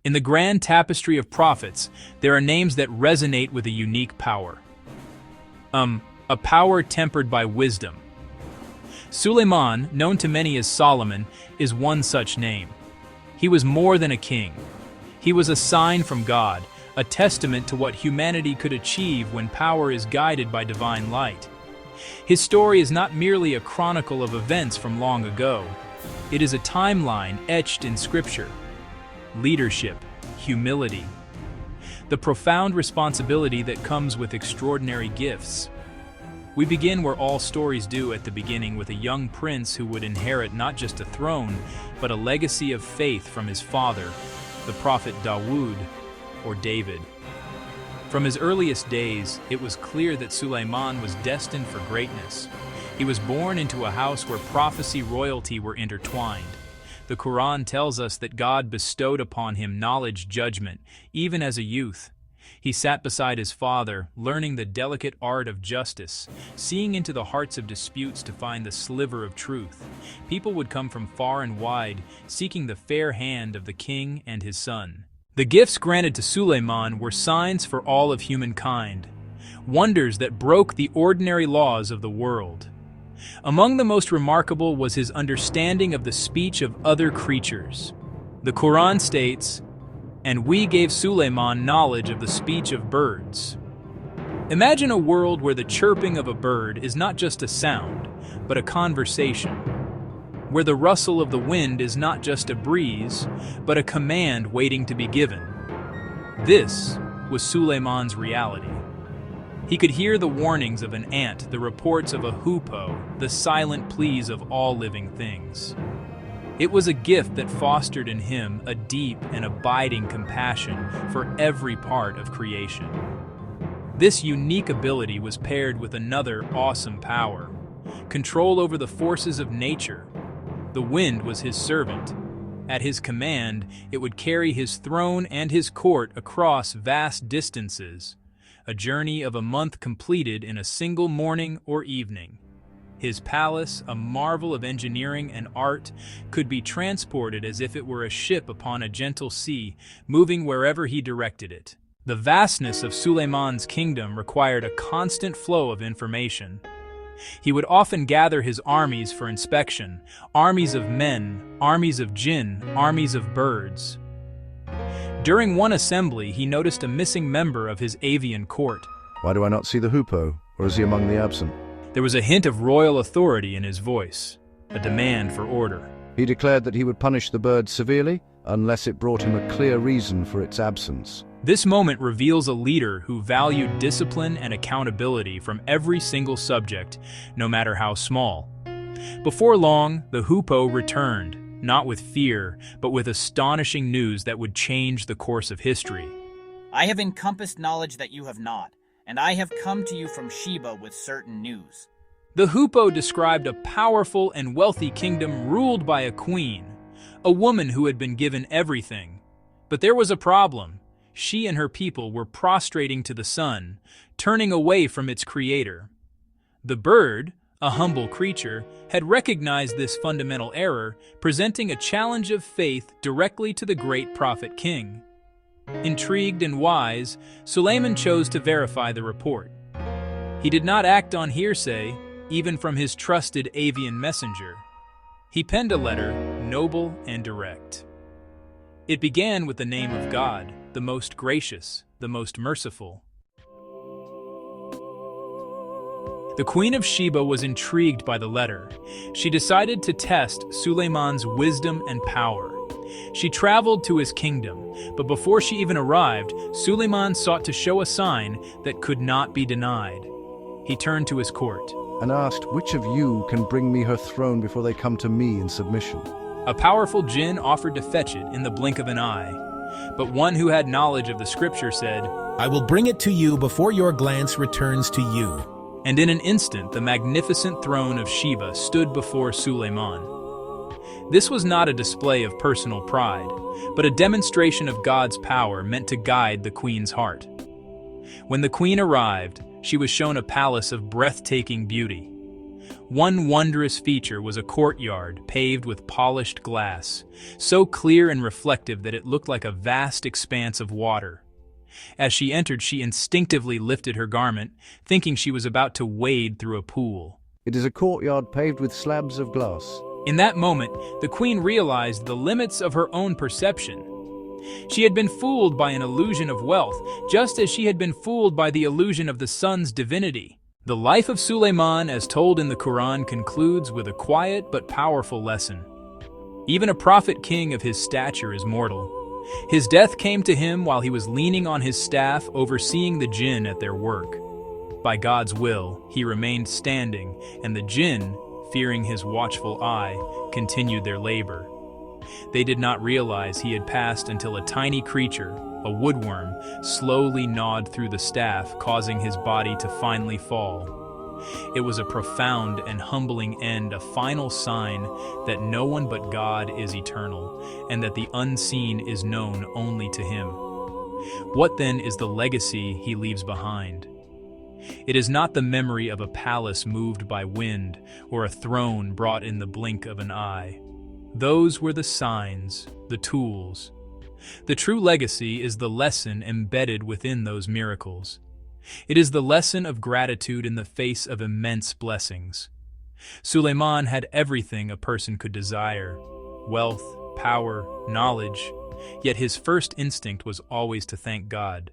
In the grand tapestry of prophets, there are names that resonate with a unique power. A power tempered by wisdom. Sulayman, known to many as Solomon, is one such name. He was more than a king. He was a sign from God, a testament to what humanity could achieve when power is guided by divine light. His story is not merely a chronicle of events from long ago. It is a timeline etched in scripture. Leadership, humility, the profound responsibility that comes with extraordinary gifts. We begin where all stories do at the beginning, with a young prince who would inherit not just a throne, but a legacy of faith from his father, the prophet Dawood, or David. From his earliest days, it was clear that Sulayman was destined for greatness. He was born into a house where prophecy and royalty were intertwined. The Quran tells us that God bestowed upon him knowledge, judgment, even as a youth. He sat beside his father, learning the delicate art of justice, seeing into the hearts of disputes to find the sliver of truth. People would come from far and wide, seeking the fair hand of the king and his son. The gifts granted to Sulayman were signs for all of humankind, wonders that broke the ordinary laws of the world. Among the most remarkable was his understanding of the speech of other creatures. The Quran states, "And we gave Sulayman knowledge of the speech of birds." Imagine a world where the chirping of a bird is not just a sound, but a conversation. Where the rustle of the wind is not just a breeze, but a command waiting to be given. This was Sulayman's reality. He could hear the warnings of an ant, the reports of a hoopoe, the silent pleas of all living things. It was a gift that fostered in him a deep and abiding compassion for every part of creation. This unique ability was paired with another awesome power: control over the forces of nature. The wind was his servant. At his command, it would carry his throne and his court across vast distances, a journey of a month completed in a single morning or evening. His palace, a marvel of engineering and art, could be transported as if it were a ship upon a gentle sea, moving wherever he directed it. The vastness of Sulayman's kingdom required a constant flow of information. He would often gather his armies for inspection, armies of men, armies of jinn, armies of birds. During one assembly, he noticed a missing member of his avian court. Why do I not see the hoopoe, or is he among the absent? There was a hint of royal authority in his voice, a demand for order. He declared that he would punish the bird severely unless it brought him a clear reason for its absence. This moment reveals a leader who valued discipline and accountability from every single subject, no matter how small. Before long, the hoopoe returned, not with fear, but with astonishing news that would change the course of history. "I have encompassed knowledge that you have not, and I have come to you from Sheba with certain news." The hoopoe described a powerful and wealthy kingdom ruled by a queen, a woman who had been given everything. But there was a problem. She and her people were prostrating to the sun, turning away from its creator. The bird, a humble creature, had recognized this fundamental error, presenting a challenge of faith directly to the great prophet king. Intrigued and wise, Sulayman chose to verify the report. He did not act on hearsay, even from his trusted avian messenger. He penned a letter, noble and direct. It began with the name of God, the most gracious, the most merciful. The Queen of Sheba was intrigued by the letter. She decided to test Sulayman's wisdom and power. She traveled to his kingdom, but before she even arrived, Sulayman sought to show a sign that could not be denied. He turned to his court And asked, which of you can bring me her throne before they come to me in submission? A powerful jinn offered to fetch it in the blink of an eye, but one who had knowledge of the scripture said, "I will bring it to you before your glance returns to you." And in an instant the magnificent throne of Sheba stood before Sulayman. This was not a display of personal pride, but a demonstration of God's power meant to guide the queen's heart. When the queen arrived, she was shown a palace of breathtaking beauty. One wondrous feature was a courtyard paved with polished glass, so clear and reflective that it looked like a vast expanse of water. As she entered, she instinctively lifted her garment, thinking she was about to wade through a pool. It is a courtyard paved with slabs of glass. In that moment, the queen realized the limits of her own perception. She had been fooled by an illusion of wealth, just as she had been fooled by the illusion of the sun's divinity. The life of Sulayman, as told in the Quran, concludes with a quiet but powerful lesson. Even a prophet king of his stature is mortal. His death came to him while he was leaning on his staff, overseeing the jinn at their work. By God's will, he remained standing, and the jinn, fearing his watchful eye, continued their labor. They did not realize he had passed until a tiny creature, a woodworm, slowly gnawed through the staff, causing his body to finally fall. It was a profound and humbling end, a final sign that no one but God is eternal, and that the unseen is known only to him. What then is the legacy he leaves behind? It is not the memory of a palace moved by wind, or a throne brought in the blink of an eye. Those were the signs, the tools. The true legacy is the lesson embedded within those miracles. It is the lesson of gratitude in the face of immense blessings. Sulayman had everything a person could desire: wealth, power, knowledge, yet his first instinct was always to thank God.